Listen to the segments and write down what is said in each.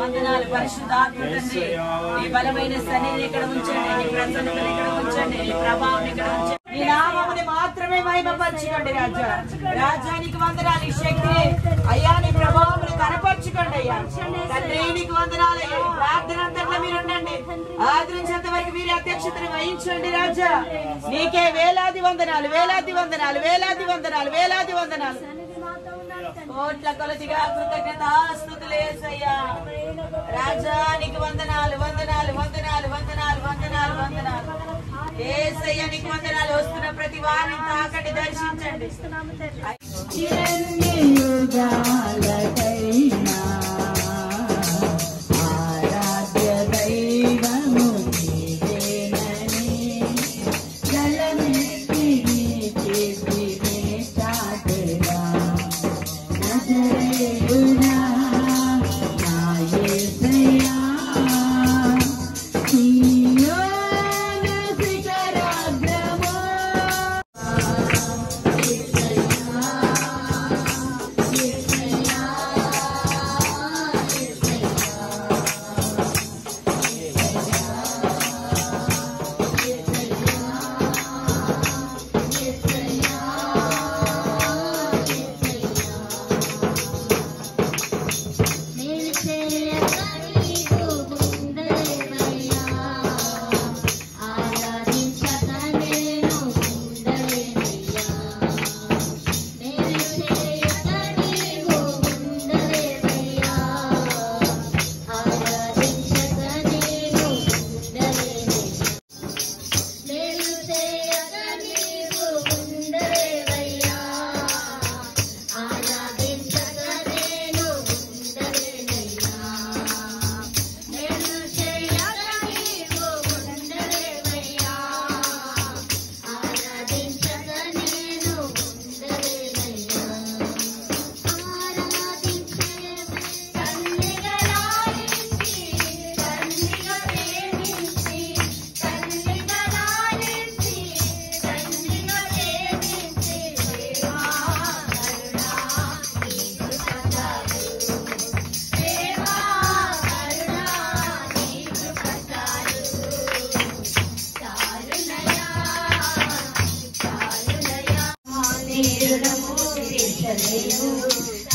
వందనాలు పరిశుద్ధాత్మ తండ్రి, నీ బలమైన సన్నిధిని ఇక్కడ ఉంచండి, నీ ప్రసన్నతను ఇక్కడ ఉంచండి, నీ ప్రభావం ఇక్కడ ఉంచండి, నీ నామముని మాత్రమే మహిమపరచుకోండి రాజా. రాజానికి వందనాలు, ఈ శక్తిని అయ్యా నీ ప్రభావముని కనపరచుకోండి అయ్యా. తండ్రి నీకు వందనాలు అయ్యా. ఈ ప్రార్థన అంతట్లో మీరు ఉండండి, ఆది నుంచి అంతవరకు మీరే అధ్యక్షతను వహించండి రాజా. నీకే వేలాది వందనాలు, వేలాది వందనాలు, వేలాది వందనాలు, వేలాది వందనాలు, కోట్ల కొలదిగా కృతజ్ఞతాస్తుతులు యేసయ్యా. రాజానికి వందనాలు, వందనాలు, వందనాలు, వందనాలు, వందనాలు, వందనాలు యేసయ్యా. నీకు వందనాలు. వస్తున్న ప్రతి వారిని తాకండి, దర్శించండి.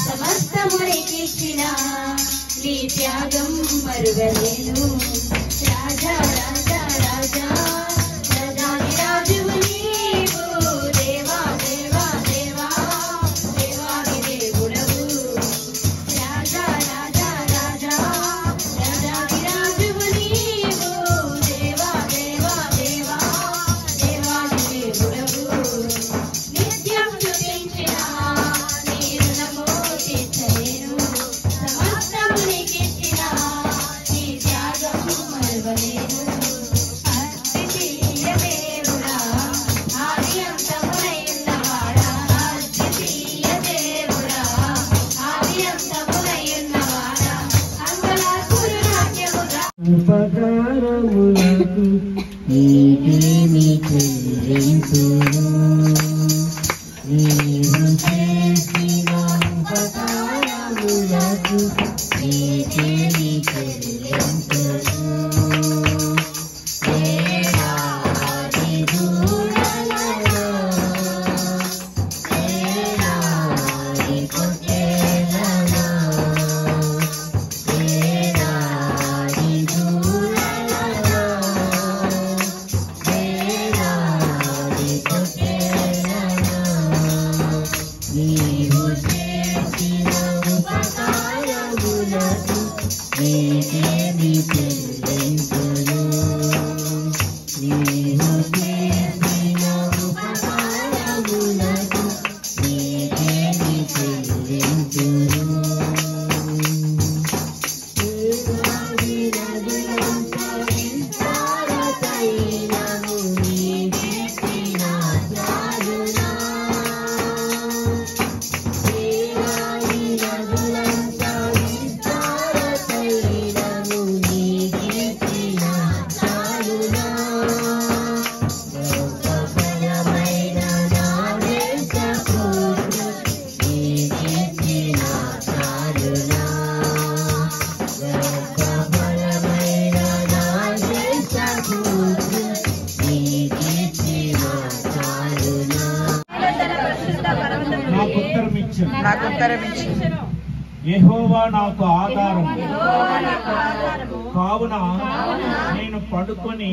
సమస్తమునికిచ్చిన నీ త్యాగం మరువలేను. రాజా రాజా రాజా రాజాదిరాజువు నీవు, దేవా దేవా దేవా దేవాది దేవుడవు. రాజా రాజా రాజా రాజాదిరాజువు నీవు, దేవా దేవా దేవా దేవాది దేవుడవు. నిత్యం స్తుతించిన సమస్తమునికిచ్చిన నీ త్యాగము మరువలేను. నీకేమి చెల్లింతును నీవు చేసిన ఉపకారములకు నీకేమి చెల్లింతును నాకు ఉత్తరమిచ్చు యెహోవా నాకు ఆధారము కావున నేను పండుకొని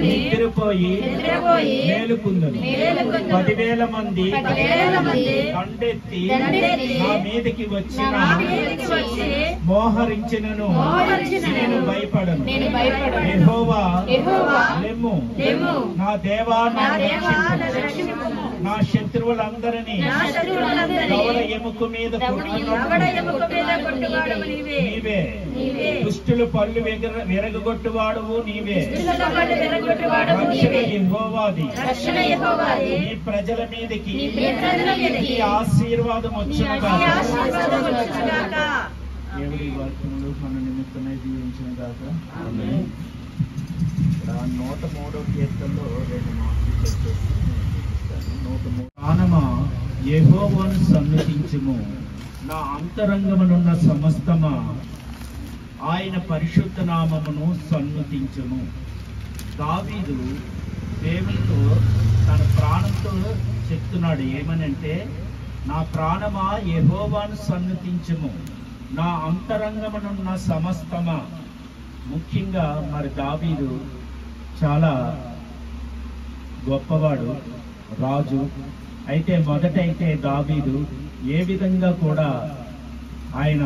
నిద్రపోయి మేలుకుందును 10,000 మంది దండెత్తి నా మీదకి వచ్చిన మోహరించినను నేను భయపడను. యెహోవా లెమ్ము, నా దేవా నన్ను రక్షించుము. నా శత్రువులందరినీ దవడ ఎముక మీద నీవే, దుష్టులు పళ్ళు విరగొట్టువాడువు నీవే. రక్షణ యెహోవాది, నీ ప్రజల మీదకి నీ ఆశీర్వాదం వచ్చునుగాక. దేవుడి వాక్యములు మన నిమిత్తమై దీవించిన గాక. 103వ కీర్తనలో 2 మాటలు చెప్పేసి ప్రాణమా యెహోవాను సన్నుతించుము, నా అంతరంగమునున్న సమస్తమా ఆయన పరిశుద్ధ నామమును సన్నుతించుము. దావీదు దేవునితో తన ప్రాణంతో చెప్తున్నాడు ఏమనంటే, నా ప్రాణమా యెహోవాను సన్నుతించుము, నా అంతరంగమునున్న సమస్తమా. ముఖ్యంగా మరి దావీదు చాలా గొప్పవాడు, రాజు. అయితే మొదటైతే దావీదు ఏ విధంగా కూడా ఆయన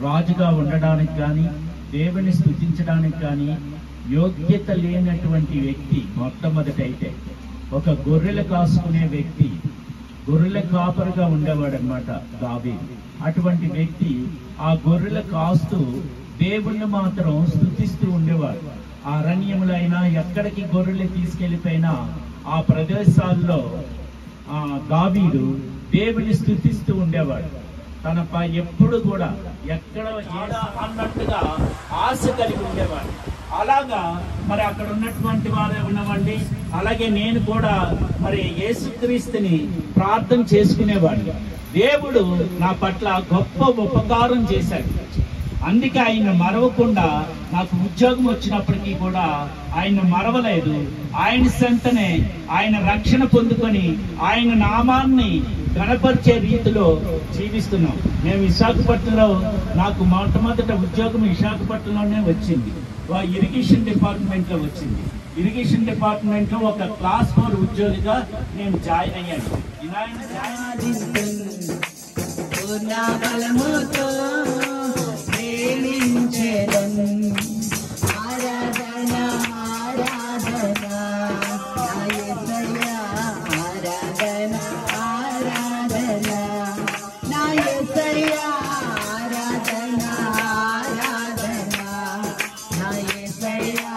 రాజుగా ఉండడానికి కానీ దేవుని స్తుతించడానికి కానీ యోగ్యత లేనటువంటి వ్యక్తి. మొట్టమొదటైతే ఒక గొర్రెలు కాసుకునే వ్యక్తి, గొర్రెల కాపరిగా ఉండేవాడు అనమాట దావీదు. అటువంటి వ్యక్తి ఆ గొర్రెలు కాస్తూ దేవుణ్ణి మాత్రం స్తుతిస్తూ ఉండేవాడు. ఆ అరణ్యములో అయినా ఎక్కడికి గొర్రెలు తీసుకెళ్లిపోయినా ఆ ప్రదేశాల్లో దావీదు దేవుని స్తుతిస్తూ ఉండేవాడు. తన ఎప్పుడు కూడా ఎక్కడ అన్నట్టుగా ఆశ కలిగి ఉండేవాడు. అలాగా మరి అక్కడ ఉన్నటువంటి వారు ఉన్నవండి. అలాగే నేను కూడా మరి యేసుక్రీస్తుని ప్రార్థన చేసుకునేవాడు. దేవుడు నా పట్ల గొప్ప ఉపకారం చేశాడు. అందుకే ఆయన మరవకుండా నాకు ఉద్యోగం వచ్చినప్పటికీ కూడా ఆయన మరవలేదు. ఆయన సంతనే ఆయన రక్షణ పొందుకొని ఆయన నామాన్ని గణపరిచే రీతిలో జీవిస్తున్నాం. మేము విశాఖపట్నంలో, నాకు మొట్టమొదట ఉద్యోగం విశాఖపట్నంలోనే వచ్చింది. ఇరిగేషన్ డిపార్ట్మెంట్ లో వచ్చింది. ఇరిగేషన్ డిపార్ట్మెంట్ లో ఒక క్లాస్ 4 ఉద్యోగిగా నేను జాయిన్ అయ్యాను. ఆరాధన ఆరాధన ఆరాధన ఆరాధన నా యేసయ్యా, ఆరాధన ఆరాధన నా యేసయ్యా,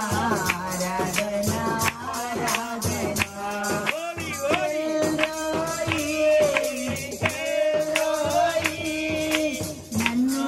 ఆరాధన ఆరాధన. ఎల్రోయి, ఎల్రోయి, నన్ను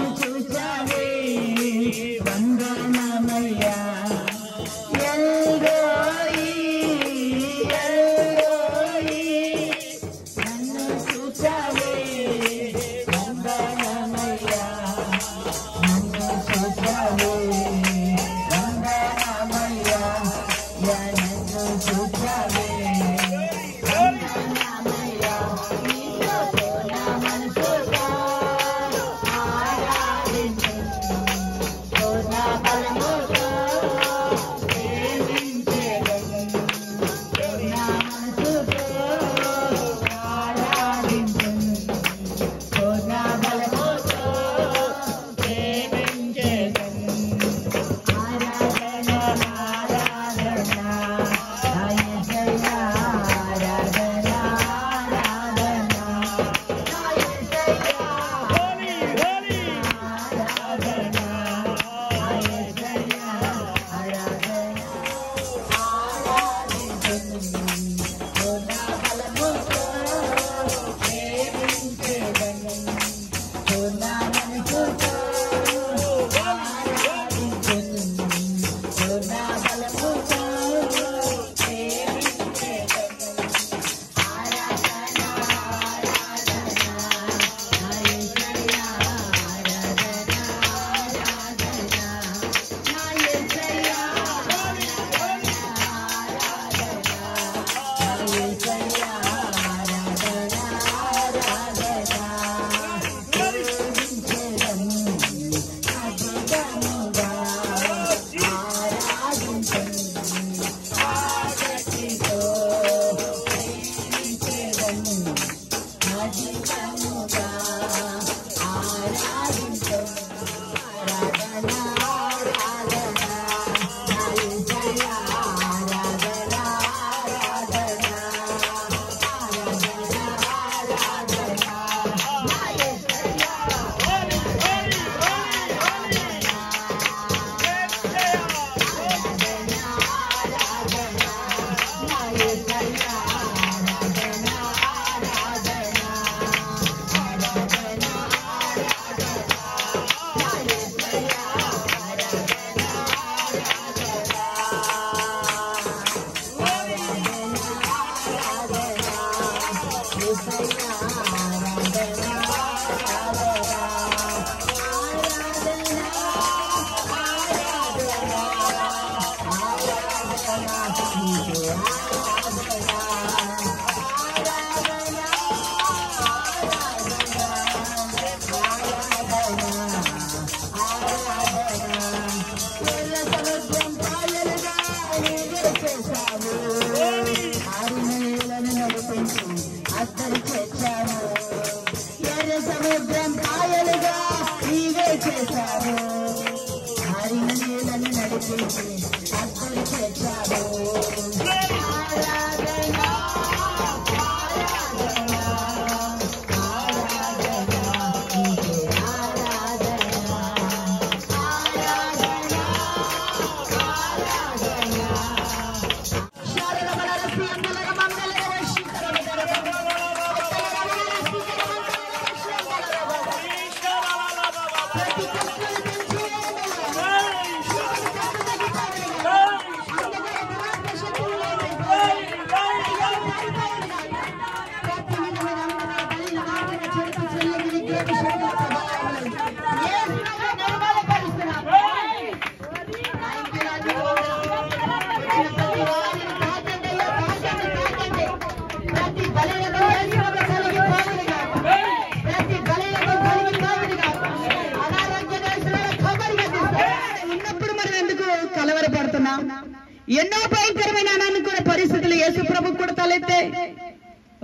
ఎన్నో భయంకరమైన అనానుకూల పరిస్థితులు యేసు ప్రభు కూడా తలెత్తే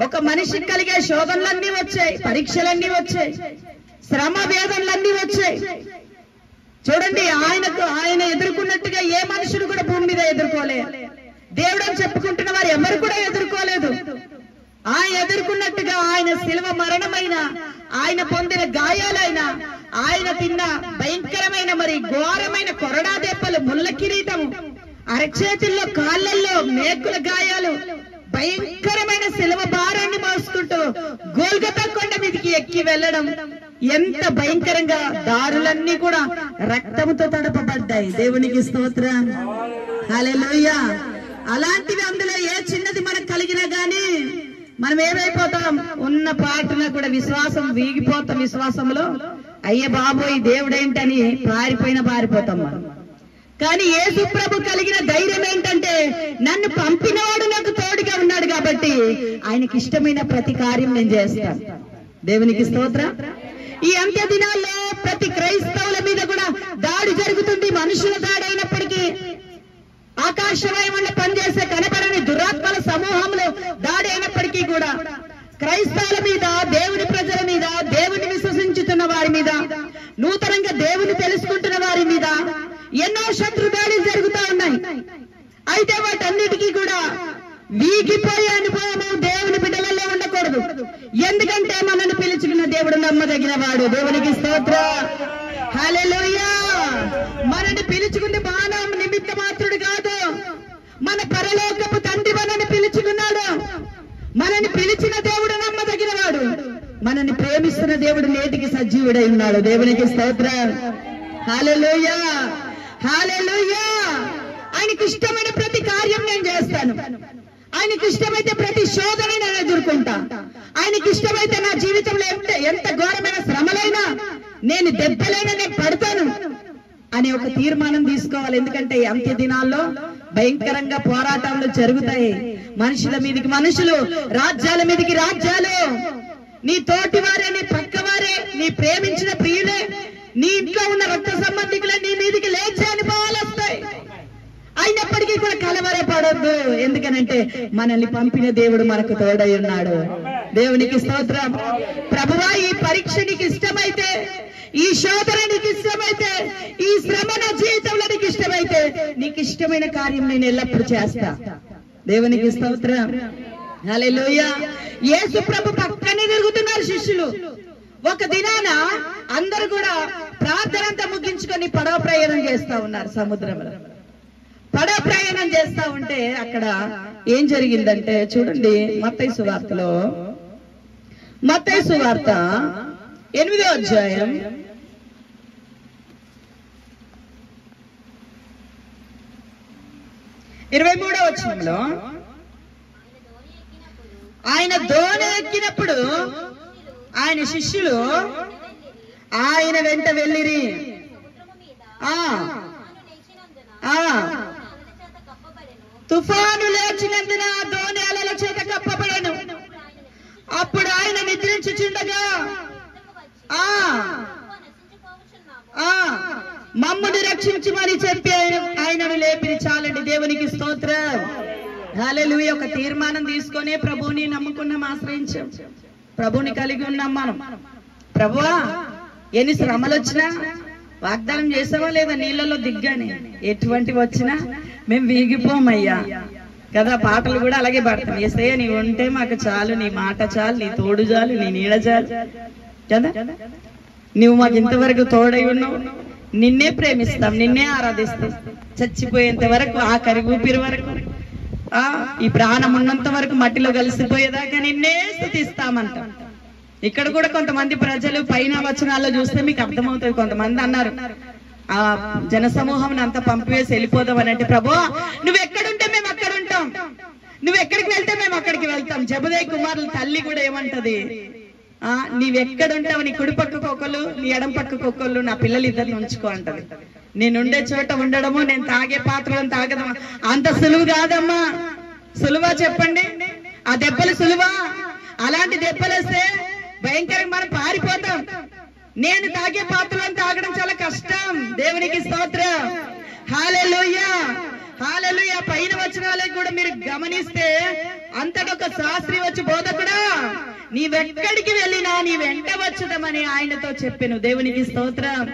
ఒక మనిషికి కలిగే శోధనలన్నీ వచ్చాయి, పరీక్షలన్నీ వచ్చాయి, శ్రమ వేదనలన్నీ వచ్చాయి. చూడండి, ఆయన ఎదుర్కొన్నట్టుగా ఏ మనుషుడు కూడా భూమి మీద ఎదుర్కోలేదు. దేవుడు అని చెప్పుకుంటున్న వారు ఎవరు కూడా ఎదుర్కోలేదు. ఆయన ఎదుర్కొన్నట్టుగా ఆయన శిలువ మరణమైన, ఆయన పొందిన గాయాలైన, ఆయన తిన్న భయంకరమైన మరి ఘోరమైన కొరడా దెబ్బలు, ముళ్ళ కిరీటము, అరచేతుల్లో కాళ్ళల్లో మేకుల గాయాలు, భయంకరమైన శిలువ భారాన్ని మోసుకుంటూ గోల్గొతా కొండ మీదకి ఎక్కి వెళ్ళడం, ఎంత భయంకరంగా దారులన్నీ కూడా రక్తముతో తడపబడ్డాయి. దేవునికి స్తోత్రం, హల్లెలూయా. అలాంటివి అందులో ఏ చిన్నది మనకు కలిగినా గానీ మనం ఏమైపోతాం, ఉన్న పాటన కూడా విశ్వాసం వీగిపోతాం. విశ్వాసంలో అయ్యే బాబోయ్ దేవుడేంటని పారిపోతాం మనం. కానీ యేసు ప్రభు కలిగిన ధైర్యం ఏంటంటే, నన్ను పంపినవాడు నాకు తోడుగా ఉన్నాడు కాబట్టి ఆయనకి ఇష్టమైన ప్రతి కార్యం నేను చేస్తాను. దేవునికి స్తోత్రం. ఈ అంత్య దినాల్లో ప్రతి క్రైస్తవుల మీద కూడా దాడి జరుగుతుంది. మనుషుల దాడి అయినప్పటికీ, ఆకాశవాయువుల్లో పనిచేసే కనపడని దురాత్మల సమూహంలో దాడి అయినప్పటికీ కూడా క్రైస్తవుల మీద, దేవుని ప్రజల మీద, దేవుని విశ్వసించుతున్న వారి మీద, నూతనంగా దేవుని తెలుసుకుంటున్న వారి మీద ఎన్నో శత్రు దాడులు జరుగుతూ ఉన్నాయి. అయితే వాటన్నిటికీ కూడా వీగిపోయే అనుభవము దేవుని బిడ్డలలో ఉండకూడదు. ఎందుకంటే మనల్ని పిలుచుకున్న దేవుడు నమ్మదగిన వాడు. దేవునికి స్తోత్రం, హల్లెలూయా. మనల్ని పిలుచుకున్న మానవ నిమిత్త మాత్రుడు కాదు, మన పరలోకపు తండ్రి మనల్ని పిలుచుకున్నాడు. మనల్ని పిలిచిన దేవుడు నమ్మదగిన వాడు. మనల్ని ప్రేమిస్తున్న దేవుడు నేటికి సజీవుడై ఉన్నాడు. దేవునికి స్తోత్రం, హల్లెలూయా, హల్లెలూయా. ఆయనకి ఇష్టమైన ప్రతి కార్యం నేను చేస్తాను. ఆయనకి ఇష్టమైతే ప్రతి శోధన నేను ఎదుర్కొంటా. ఆయనకి ఇష్టమైతే నా జీవితంలో ఎంత ఘోరమైన శ్రమలైనా, నేను దెబ్బలైనా నేను పడతాను అని ఒక తీర్మానం తీసుకోవాలి. ఎందుకంటే అంత్య దినాల్లో భయంకరంగా పోరాటాలు జరుగుతాయి. మనుషుల మీదకి మనుషులు, రాజ్యాల మీదకి రాజ్యాలు, నీ తోటి వారే, నీ పక్క వారే, నీ ప్రేమించిన ప్రియులే, నీ ఇంట్లో ఉన్న రక్త సంబంధికులే నీ మీదకి లేచే అనుభవాలు వస్తాయి. అయినప్పటికీ కూడా కలవరపడొద్దు. ఎందుకనంటే మనల్ని పంపిన దేవుడు మనకు తోడై ఉన్నాడు. దేవునికి స్తోత్రం. ప్రభువా, ఈ పరీక్ష నీకు ఇష్టమైతే, ఈ శోధన నీకు ఇష్టమైతే, ఈ శ్రమ నా జీవితంలో నీకు ఇష్టమైతే, నీకు ఇష్టమైన కార్యం నేను ఎల్లప్పుడూ చేస్తా. దేవునికి స్తోత్రం, హల్లెలూయా. యేసు ప్రభు పక్కనే తిరుగుతున్నారు శిష్యులు. ఒక దినాన అందరూ కూడా ప్రార్థన అంతా ముగించుకొని పడవ ప్రయాణం చేస్తా ఉన్నారు సముద్రంలో. పడవ ప్రయాణం చేస్తా ఉంటే అక్కడ ఏం జరిగిందంటే, చూడండి, మత్తయి సువార్తలో, మత్తయి సువార్త 8వ అధ్యాయం 23వ వచనంలో, ఆయన దోణి ఎక్కినప్పుడు ఆయన శిష్యులు ఆయన వెంట వెళ్ళిరి. తుఫాను లేచినందున దోణి అలల చేత కప్పబడెను. అప్పుడు ఆయన నిద్రించుచుండగా మమ్ముని రక్షించమని చెప్పి ఆయనను లేపిరి. చాలండి. దేవునికి స్తోత్రం, హల్లెలూయా. ఒక తీర్మానం తీసుకొని ప్రభువుని నమ్ముకున్నాం, ఆశ్రయించాం, ప్రభువుని కలిగి ఉన్నాం మనం. ప్రభువా, ఎన్ని శ్రమలు వచ్చినా, వాగ్దానం చేసావా లేదా? నీళ్ళలో దిగ్గానే ఎటువంటివి వచ్చినా మేము వీగిపోమయ్యా కదా. పాటలు కూడా అలాగే పాడతాం. యేసయ్య నీ ఉంటే మాకు చాలు, నీ మాట చాలు, నీ తోడు చాలు, నీ నీడ చాలు కదా. నువ్వు మాకు ఇంతవరకు తోడై ఉన్నావు, నిన్నే ప్రేమిస్తాం, నిన్నే ఆరాధిస్తాం చచ్చిపోయేంత వరకు, ఆఖరి ఊపిరి వరకు, ఈ ప్రాణం ఉన్నంత వరకు మట్టిలో కలిసిపోయేదాకా నిన్నే స్తుతిస్తామంటాం. ఇక్కడ కూడా కొంతమంది ప్రజలు పైన వచనాల్లో చూస్తే మీకు అర్థమవుతుంది. కొంతమంది అన్నారు ఆ జనసమూహం అంతా పంపివేసి వెళ్ళిపోదాం అని. అంటే ప్రభు నువ్వు ఎక్కడుంటే మేము అక్కడ ఉంటాం, నువ్వు ఎక్కడికి వెళ్తే మేము అక్కడికి వెళ్తాం. జబదయి కుమారుల తల్లి కూడా ఏమంటది, నీవెక్కడుంటావు, నీ కుడి పక్కకు ఒకళ్ళు, నీ ఎడం పక్కకు ఒకళ్ళు, నా పిల్లలు ఇద్దరిని ఉంచుకో అంటది. నేనుండే చోట ఉండడము, నేను తాగే పాత్రలను తాగదమా అంత సులువు కాదమ్మా. సులువా చెప్పండి? ఆ దెబ్బలు సులువా? అలాంటి దెబ్బలేస్తే భయంకరంగా మనం పారిపోతాం. నేను తాగే పాత్రలను తాగడం చాలా కష్టం. దేవునికి స్తోత్రం. హల్లెలూయా, హల్లెలూయా. పైన వచనాలకు కూడా మీరు గమనిస్తే అంతటొక శాస్త్రి వచ్చి, బోధకుడా నీవెక్కడికి వెళ్ళినా నీ వెంట వచ్చుదామని ఆయనతో చెప్పాను. దేవునికి స్తోత్రం.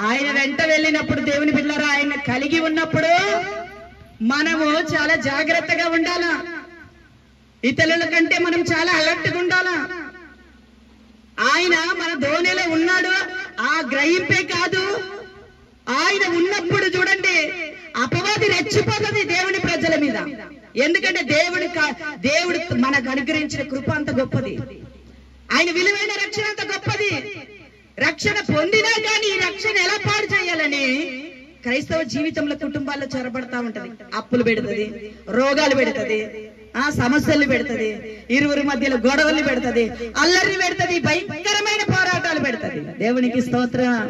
ఆయన వెంట వెళ్ళినప్పుడు దేవుని బిడ్డలారా, ఆయన కలిగి ఉన్నప్పుడు మనము చాలా జాగ్రత్తగా ఉండాలా. ఇతరుల కంటే మనం చాలా అలర్ట్గా ఉండాలా. ఆయన మన ధోనిలో ఉన్నాడు ఆ గ్రహింపే కాదు, ఆయన ఉన్నప్పుడు చూడండి అపవాది రెచ్చిపోతుంది దేవుని ప్రజల మీద. ఎందుకంటే దేవుడు మనకు అనుగ్రహించిన కృప అంత గొప్పది, ఆయన విలువైన రక్షణ అంత గొప్పది. రక్షణ పొందినా కానీ ఈ రక్షణ ఎలా పాడు చేయాలని క్రైస్తవ జీవితంలో కుటుంబాల్లో చొరబడతా ఉంటది. అప్పులు పెడుతుంది, రోగాలు పెడుతుంది, సమస్యలు పెడుతుంది, ఇరువురి మధ్యలో గొడవలు పెడుతుంది, అల్లరిని పెడుతుంది, భయంకరమైన పోరాటాలు పెడుతుంది. దేవునికి స్తోత్రం.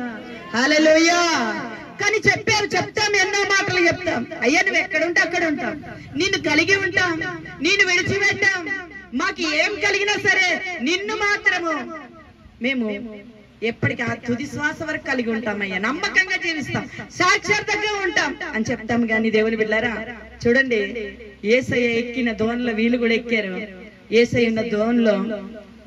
హల్లెలూయా. కానీ చెప్తాం, ఎన్నో మాటలు చెప్తాం. అయ్యా నువ్వు ఎక్కడుంటే అక్కడ ఉంటాం, నిన్ను కలిగి ఉంటాం, నిన్ను విడిచిపెట్టాం, మాకు ఏం కలిగినా సరే నిన్ను మాత్రము మేము ఎప్పటికీ ఆ తుది శ్వాస వరకు కలిగి ఉంటామయ్యా, నమ్మకంగా జీవిస్తాం, సాక్షాత్తంగా ఉంటాం అని చెప్తాం. కానీ దేవుని బిడ్డలారా చూడండి, యేసయ్య ఎక్కిన దోణిలో వీళ్ళు కూడా ఎక్కారు. యేసయ్య ఉన్న దోణిలో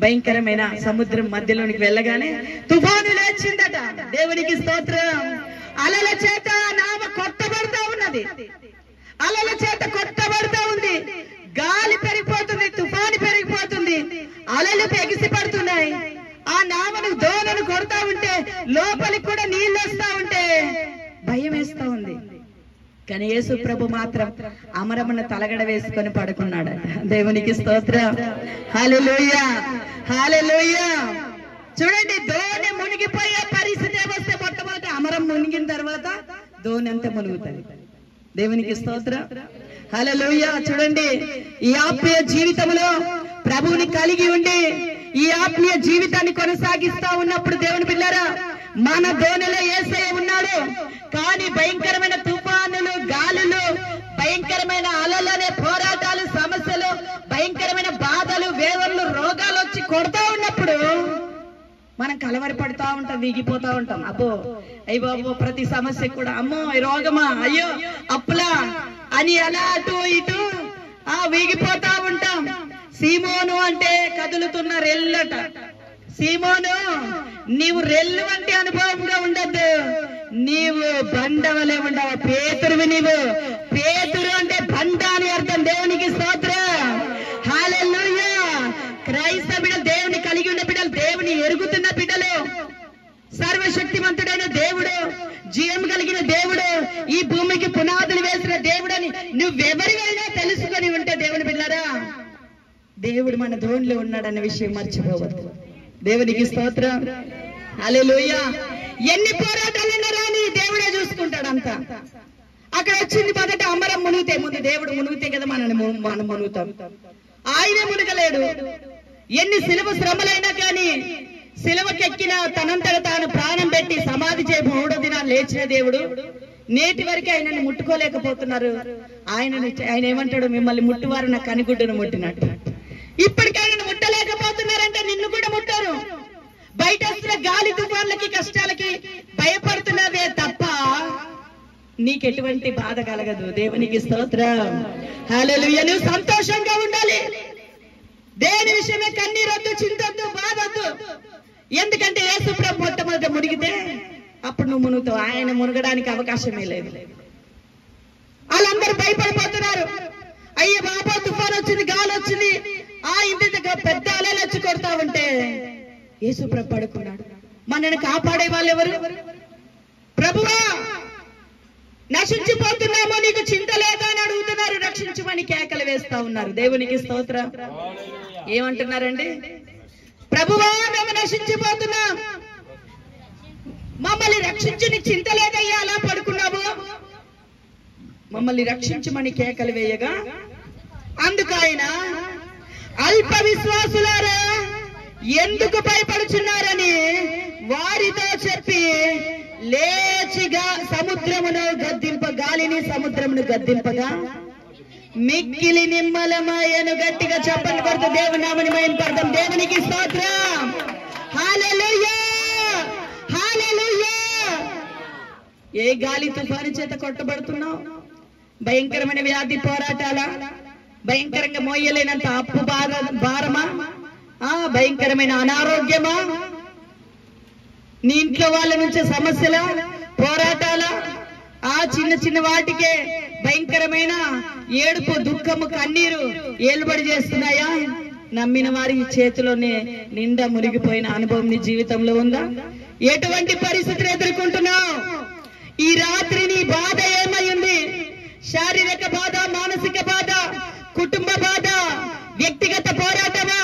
భయంకరమైన సముద్రం మధ్యలోనికి వెళ్ళగానే తుఫాను లేచిందట. దేవునికి స్తోత్రం. అలల చేత నావ కొట్టబడతా ఉన్నది, అలల చేత కొట్టబడతా ఉంది, గాలి పెరిగిపోతుంది, తుఫాను పెరిగిపోతుంది, అలలు ఎగిసి పడుతున్నాయి. ఆ నావను దోణను కొడతా ఉంటే లోపలికి కూడా నీళ్ళు వస్తా ఉంటే భయం వేస్తా ఉంది. కానీ యేసు ప్రభు మాత్రం అమరమున తలగడ వేసుకొని పడుకున్నాడు. దేవునికి స్తోత్రం. హల్లెలూయా, హల్లెలూయా. చూడండి, దోణి మునిగిపోయే పరిస్థితి వస్తే మొట్టమొదటి అమరం మునిగిన తర్వాత దోణి అంతా మునుగుతుంది. దేవునికి స్తోత్రం. హల్లెలూయా. చూడండి, ఈ ఆత్మీయ జీవితంలో ప్రభువుని కలిగి ఉండి ఈ ఆత్మీయ జీవితాన్ని కొనసాగిస్తా ఉన్నప్పుడు దేవుని పిల్లరా, మన దోణిలో యేసయ్య ఉన్నాడు. కానీ భయంకరమైన తుఫానులు, గాలులు, భయంకరమైన అలలనే పోరాటాలు, సమస్యలు, భయంకరమైన బాధలు, వేదనలు, రోగాలు వచ్చి కొడతా ఉన్నప్పుడు మనం కలవరపడుతూ ఉంటాం, వీగిపోతా ఉంటాం. అబ్బో అయ్యి బాబో, ప్రతి సమస్య కూడా అమ్మో రోగమా, అయ్యో అప్పులా అని అలా అటు ఇటు వీగిపోతా ఉంటాం. సీమోను అంటే కదులుతున్న రెల్లట. సీమోను, నీవు రెల్లు అంటే అనుభవంగా ఉండద్దు, నీవు బండవలే ఉండవు. పేతురువి నీవు. పేతురు అంటే బండ అని అర్థం. దేవునికి స్తోత్రం. హల్లెలూయా. క్రైస్తవ బిడ్డలు, దేవుని కలిగి ఉన్న బిడ్డలు, దేవుని ఎరుగుతున్న బిడ్డలు, సర్వశక్తిమంతుడైన దేవుడు, జీవం కలిగిన దేవుడు, ఈ భూమికి పునాదులు వేసిన దేవుడని నువ్వెవరివైనా తెలుసుకొని ఉంటే దేవుని బిడ్డలారా, దేవుడు మన దోణిలో ఉన్నాడన్న విషయం మర్చిపోవద్దు. దేవునికి స్తోత్రం. హల్లెలూయా. ఎన్ని పోరాటాలైనా రాని దేవుడే చూసుకుంటాడు అంతా. అక్కడ వచ్చింది మొదట అమరం మునిగితే, ముందు దేవుడు మునిగితే కదా మనం మునుగుతాం. ఆయనే మునగలేడు. ఎన్ని శిలువ శ్రమలైనా కానీ శిలువకెక్కిన తనంతట తాను ప్రాణం పెట్టి సమాధి చేయి 3వ దినాలు లేచిన దేవుడు నేటి వరకు ఆయనని ముట్టుకోలేకపోతున్నారు. ఆయన ఏమంటాడు, మిమ్మల్ని ముట్టువారు నా కనిగుడ్డును ముట్టినట్టు. ఇప్పటికైనా ముట్టలేకపోతున్నారంటే నిన్ను కూడా ముట్టారు. బయట వస్తున్న గాలి తుఫాన్లకి, కష్టాలకి భయపడుతున్నదే తప్ప నీకెటువంటి బాధ కలగదు. దేవునికి స్తోత్రం. హల్లెలూయా. నువ్వు సంతోషంగా ఉండాలి. దేని విషయమే కన్నీరొద్దు, చింతొద్దు, బాధొద్దు. ఎందుకంటే యేసు ప్రభు మొట్టమొదట మునిగితే అప్పుడు నువ్వు మునుగుతావు. ఆయన మునగడానికి అవకాశమే లేదు. వాళ్ళందరూ భయపడిపోతున్నారు. అయ్యే బాబా తుఫాన్ వచ్చింది, గాలి వచ్చింది, ఇంటి దగ్గర పెద్ద అలలు వచ్చి కొడతా ఉంటే యేసుప్రభు పడుకున్నాడు. మనని కాపాడే వాళ్ళు ఎవరు? ప్రభువా నశించిపోతున్నామో నీకు చింత లేదా అని అడుగుతున్నారు. రక్షించమని కేకలు వేస్తా ఉన్నారు. దేవునికి స్తోత్రం. ఏమంటున్నారండి? ప్రభువా మేము నశించిపోతున్నాం, మమ్మల్ని రక్షించి నీకు చింత లేదయ్యా అలా పడుకున్నావు, మమ్మల్ని రక్షించమని కేకలు వేయగా అందుకు ఆయన అల్ప విశ్వాసులారా ఎందుకు భయపడుచున్నారని వారితో చెప్పి లేచిగా సముద్రమును గాలిని సముద్రమును గద్దింపగా మిక్కిలి నిమ్మలమాయను. గట్టిగా చెప్పండి కొడుతూ దేవుని నామమును మహిమపడదాం. దేవునికి స్తోత్రం. హల్లెలూయా, హల్లెలూయా. ఏ గాలి తుఫాను చేత కొట్టబడుతున్నావు? భయంకరమైన వ్యాధి పోరాటాల, భయంకరంగా మోయలేనంత అప్పు భారమా, భయంకరమైన అనారోగ్యమా, నీ ఇంట్లో వాళ్ళ నుంచి సమస్యల పోరాటాల, చిన్న చిన్న వాటికే భయంకరమైన ఏడుపు, దుఃఖము, కన్నీరు ఏలుబడి చేస్తున్నాయా? నమ్మిన వారి చేతిలోనే నిండా మునిగిపోయిన అనుభవం నీ జీవితంలో ఉందా? ఎటువంటి పరిస్థితులు ఎదుర్కొంటున్నావు? ఈ రాత్రి నీ బాధ ఏమైంది? శారీరక బాధ, మానసిక బాధ, కుటుంబ బాధ, వ్యక్తిగత పోరాటమా?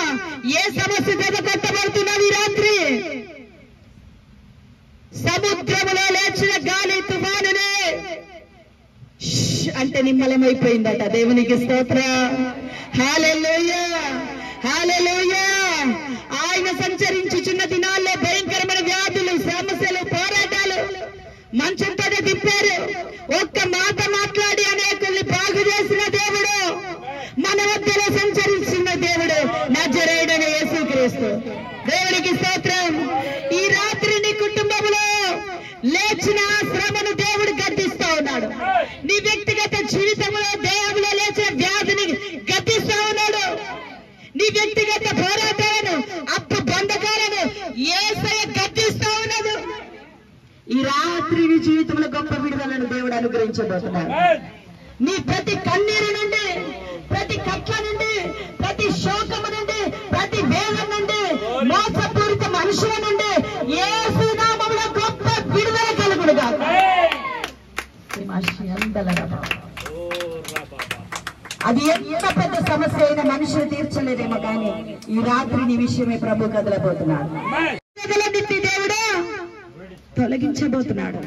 ఏ సమస్య చేత కొట్టబడుతున్నావు ఈ రాత్రి? సముద్రములో లేచిన గాలి తుఫానునే అంటే నిమ్మలమైపోయిందట. దేవునికి స్తోత్రం. హల్లెలూయా, హల్లెలూయా. ఆయన సంచరించుచున్న దినాల్లో భయంకరమైన వ్యాధులు, సమస్యలు, పోరాటాలు మంచంతో దింపారు. ఒక్క మాట మాట్లాడి అనేకుల్ని బాగు చేసిన దేవుడు, మన మధ్యలో సంచరిస్తున్న దేవుడు నజరేయుడైన యేసుక్రీస్తు. దేవునికి స్తోత్రం. ఈ రాత్రి నీ కుటుంబంలో లేచిన శ్రమను దేవుడు గద్దిస్తా ఉన్నాడు. నీ వ్యక్తిగత జీవితంలో దేవులో లేచిన వ్యాధిని గద్దిస్తా ఉన్నాడు. నీ వ్యక్తిగత పోరాటాలను, అప్పు బంధకాలను యేసయ్య గద్దిస్తా ఉన్నాడు. ఈ రాత్రి నీ జీవితంలో గొప్ప విడుదలను దేవుడు అనుగ్రహించబోతున్నాడు. నీ ప్రతి కన్నీరు నుండి, ప్రతి కట్ల నుండి, ప్రతి శోకము నుండి, ప్రతి వేదన నుండి, మోసపూరిత మనుషుల నుండి యేసు నామములో గొప్ప విడుదల కలుగునుగా. అది ఎంత పెద్ద సమస్య అయినా మనుషులు తీర్చలేదేమో కానీ ఈ రాత్రి నీ విషయమే ప్రభు కదలబోతున్నాడు. దేవుడు తొలగించబోతున్నాడు.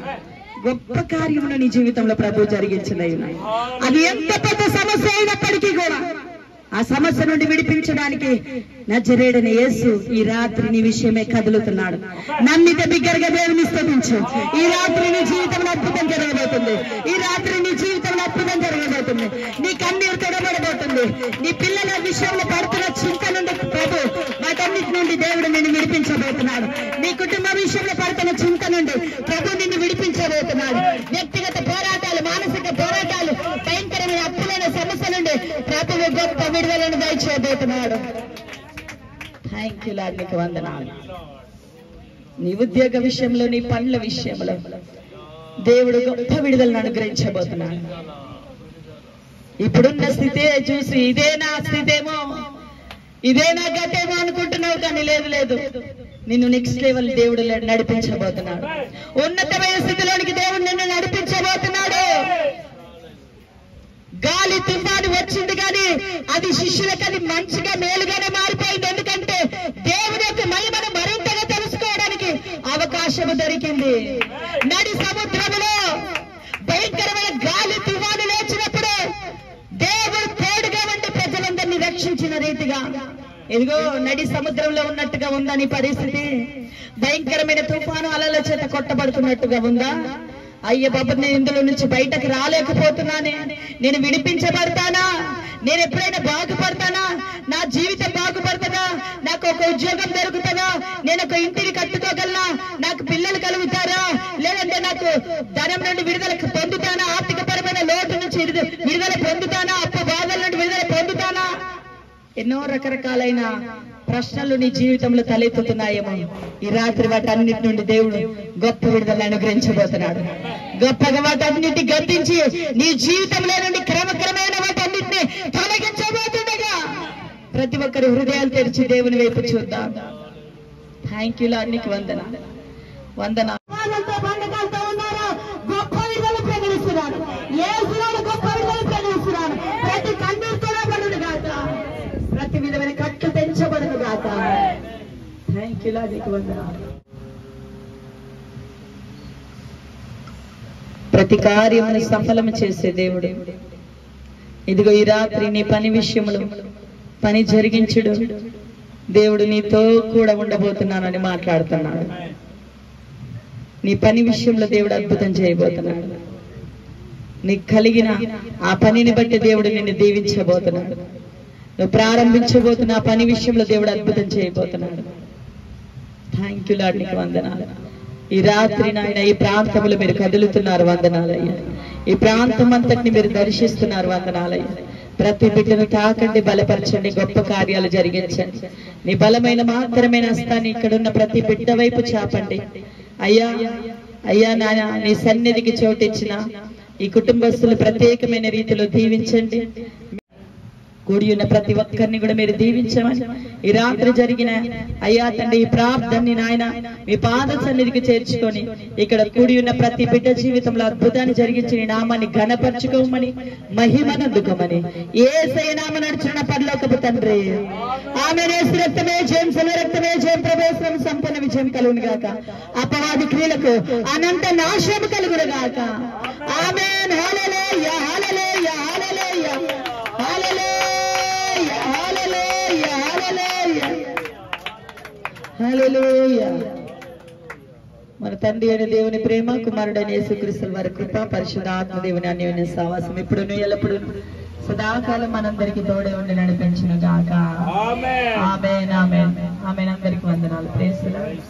గొప్ప కార్యమును నీ జీవితంలో ప్రభు జరిగించలేన్నాడు. అది ఎంత పెద్ద సమస్య అయినప్పటికీ కూడా ఆ సమస్య నుండి విడిపించడానికి నజరేయుడైన యేసు ఈ రాత్రి నీ విషయమే కదులుతున్నాడు. నమ్మితే బిగ్గరగా దేవుని స్తుతించు. ఈ రాత్రి నీ జీవితంలో అద్భుతం జరగబోతుంది. ఈ రాత్రి నీ జీవితంలో అద్భుతం జరగబోతుంది. నీ కన్నీరు తొడబడబోతుంది. నీ పిల్లల విషయంలో పడుతున్న చింత నుండి ప్రభు వాటన్నిటి నుండి దేవుడు నిన్ను విడిపించబోతున్నాడు. నీ కుటుంబ విషయంలో పడుతున్న చింత నుండి ప్రభు నిన్ను విడిపించబోతున్నాడు. వ్యక్తిగత పోరాటాలు, మానసిక పోరాటాలు, భయంకరమైన అప్పులైన సమస్య నుండి ప్రభు గొప్ప విడుదలను దయచేయబోతున్నాడు. థ్యాంక్ యూ లార్డ్, నీకు వందనాలు. నీ ఉద్యోగ విషయంలో, నీ పనుల విషయంలో దేవుడు గొప్ప విడుదలను అనుగ్రహించబోతున్నాడు. ఇప్పుడున్న స్థితి చూసి ఇదే నా స్థితేమో, ఇదే నా గతేమో అనుకుంటున్నావు కానీ లేదు లేదు, నిన్ను నెక్స్ట్ లెవెల్ దేవుడు నడిపించబోతున్నాడు. ఉన్నతమైన స్థితిలోనికి దేవుడు నిన్ను నడిపించబోతున్నాడు. గాలి తుఫాను వచ్చింది కానీ అది శిష్యులకు అది మంచిగా మేలుగానే మారిపోయింది. ఎందుకంటే దేవుని యొక్క మహిమను మరింతగా తెలుసుకోవడానికి అవకాశం దొరికింది. నడి సముద్రములో భయంకరమైన గాలి తుఫాను లేచినప్పుడు దేవుడు తోడుగా ఉండి ప్రజలందరినీ రక్షించిన రీతిగా ఇదిగో నడి సముద్రంలో ఉన్నట్టుగా ఉందా నీ పరిస్థితి? భయంకరమైన తుఫాను అలల చేత కొట్టబడుతున్నట్టుగా ఉందా? అయ్య బాబా, నేను ఇందులో నుంచి బయటకు రాలేకపోతున్నానే, నేను విడిపించబడతానా? నేను ఎప్పుడైనా బాగుపడతానా? నా జీవితం బాగుపడతానా? నాకు ఒక ఉద్యోగం దొరుకుతుందా? నేను ఒక ఇంటిని కట్టుకోగలనా? నాకు పిల్లలు కలుగుతారా? లేదంటే నాకు ధనం నుండి విడుదల పొందుతానా? ఆర్థికపరమైన లోటు నుంచి విడుదల పొందుతానా? అప్పు బాధల నుండి విడుదల పొందుతానా? ఎన్నో రకరకాలైన ప్రశ్నలు నీ జీవితంలో తలెత్తుతున్నాయేమో, ఈ రాత్రి వాటన్నిటి నుండి దేవుడు గొప్ప విడుదల అనుగ్రహించబోతున్నాడు. గొప్పగా వాటన్నిటి గద్దించి నీ జీవితంలో నుండి క్రమక్రమేణ వాటన్నిటిని తొలగించబోతుండగా ప్రతి ఒక్కరి హృదయాలు తెరిచి దేవుని వైపు చూద్దాం. థ్యాంక్ యూ లార్డ్, నీకు వందనాలు. పండగలతో ఉన్నారు, గొప్ప విడుదల ప్రకటిస్తున్నారు. యేసునామములో గొప్ప విడుదల ప్రకటిస్తున్నారు. ప్రతి కన్నీరు తొలగబడును గాక, ప్రతి విధమైన కట్లు తెంచబడును గాక. థ్యాంక్ యూ లార్డ్, నీకు వందనాలు. ప్రతి కార్యమును సఫలము చేసే దేవుడు, ఇదిగో ఈ రాత్రి నీ పని విషయంలో పని జరిగించుడు దేవుడు నీతో కూడా ఉండబోతున్నానని మాట్లాడుతున్నాడు. నీ పని విషయంలో దేవుడు అద్భుతం చేయబోతున్నాడు. నీకు కలిగిన ఆ పనిని బట్టి దేవుడు నిన్ను దీవించబోతున్నాడు. నువ్వు ప్రారంభించబోతున్న ఆ పని విషయంలో దేవుడు అద్భుతం చేయబోతున్నాడు. థ్యాంక్ యూ లార్డ్, నీకు వందనాలు. ఈ రాత్రి నాయన ఈ ప్రాంతంలో మీరు కదులుతున్నారు, వందనాలయ్యా. ఈ ప్రాంతం అంతటిని మీరు దర్శిస్తున్నారు, వందనాలయ్యా. ప్రతి బిడ్డను తాకండి, బలపరచండి, గొప్ప కార్యాలు జరిగించండి. నీ బలమైన మాత్రమైన హస్తాన్ని ఇక్కడున్న ప్రతి బిడ్డ వైపు చాపండి అయ్యా. అయ్యా నాయన, నీ సన్నిధికి చోటిచ్చిన ఈ కుటుంబస్తులు ప్రత్యేకమైన రీతిలో దీవించండి. కూడి ఉన్న ప్రతి ఒక్కరిని కూడా మీరు దీవించమని ఈ రాత్రి జరిగిన అయ్యా తండ్రి ఈ ప్రార్థనని నాయన మీ పాద సన్నిధికి చేర్చుకొని ఇక్కడ కూడి ఉన్న ప్రతి బిడ్డ జీవితంలో అద్భుతాన్ని జరిగించి నీ నామాన్ని ఘనపరచుకోమని మహిమనందుకోమని యేసయ్య నామమున నడుచున్న పరలోకపు తండ్రి ఆమేన్. యేసు రక్తమే జయం, శిలువ రక్తమే జయం, ప్రభు సంపూర్ణ విజయం కలుగును గాక. అపవాది క్రియలకు అనంత నాశనం కలుగును గాక. ఆమేన్. హల్లెలూయా, హల్లెలూయా, హల్లెలూయా, హల్లెలూయా, హల్లెలూయా. మన తండ్రి అయిన దేవుని ప్రేమ, కుమారుడైన యేసుక్రీస్తు వారి కృప, పరిశుద్ధాత్మ దేవుని అన్యోన్య సహవాసం ఇప్పుడు ఎల్లప్పుడూ సదాకాలం మనందరికి తోడే ఉండి నడిపించును గాక. ఆమేన్, ఆమేన్, ఆమేన్. అందరికి వందనాలు. Praise the lord.